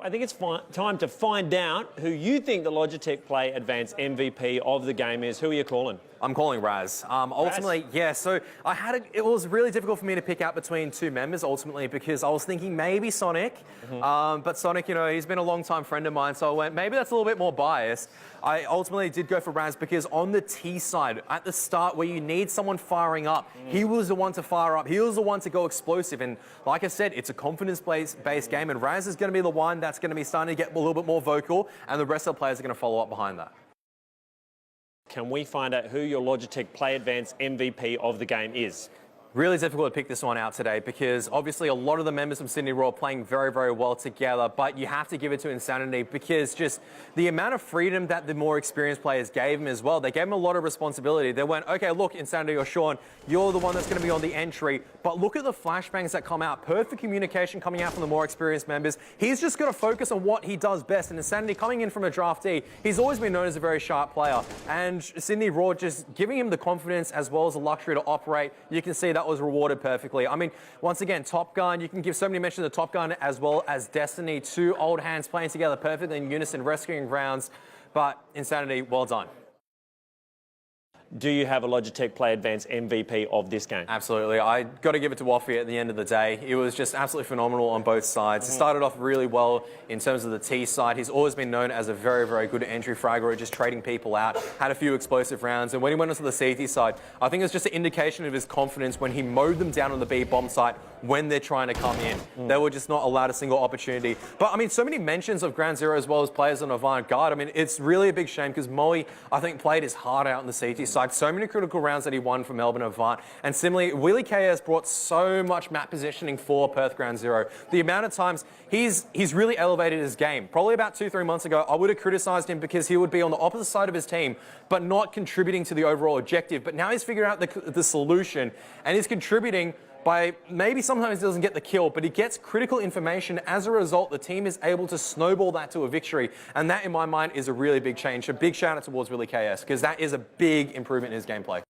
I think it's time to find out who you think the Logitech Play Advanced MVP of the game is. Who are you calling? I'm calling Raz. Ultimately, yeah, so it was really difficult for me to pick out between two members ultimately because I was thinking maybe Sonic, but Sonic, you know, he's been a long-time friend of mine, so I went, maybe that's a little bit more biased. I ultimately did go for Raz because on the T side, at the start where you need someone firing up, he was the one to fire up, he was the one to go explosive, and like I said, it's a confidence-based game, and Raz is going to be the one that's going to be starting to get a little bit more vocal, and the rest of the players are going to follow up behind that. Can we find out who your Logitech Play Advanced MVP of the game is? Really difficult to pick this one out today because obviously a lot of the members from SYD Roar are playing very, very well together, but you have to give it to Insanity because just the amount of freedom that the more experienced players gave him as well. They gave him a lot of responsibility. They went, okay, look, Insanity or Sean, you're the one that's going to be on the entry, but look at the flashbangs that come out. Perfect communication coming out from the more experienced members. He's just got to focus on what he does best, and Insanity coming in from a draftee, he's always been known as a very sharp player, and SYD Roar just giving him the confidence as well as the luxury to operate. You can see that was rewarded perfectly. I mean, once again, Top Gun, you can give so many mentions of Top Gun as well as Destiny, two old hands playing together perfectly in unison, rescuing rounds, but Insanity, well done. Do you have a Logitech Play Advanced MVP of this game? Absolutely. I got to give it to Waffe at the end of the day. It was just absolutely phenomenal on both sides. It started off really well in terms of the T side. He's always been known as a very, very good entry fragger, just trading people out, had a few explosive rounds. And when he went onto the CT side, I think it's just an indication of his confidence when he mowed them down on the B bomb site when they're trying to come in. They were just not allowed a single opportunity. But I mean, so many mentions of Ground Zero as well as players on Avant-Garde. I mean, it's really a big shame because Moe, I think, played his heart out on the CT side. So many critical rounds that he won for Melbourne Avant. And similarly, Willie KS brought so much map positioning for Perth Ground Zero. The amount of times he's really elevated his game. Probably about 2-3 months ago, I would have criticized him because he would be on the opposite side of his team, but not contributing to the overall objective. But now he's figured out the solution, and he's contributing by maybe sometimes he doesn't get the kill, but he gets critical information. As a result, the team is able to snowball that to a victory. And that, in my mind, is a really big change. A big shout out towards Willie KS, because that is a big improvement in his gameplay.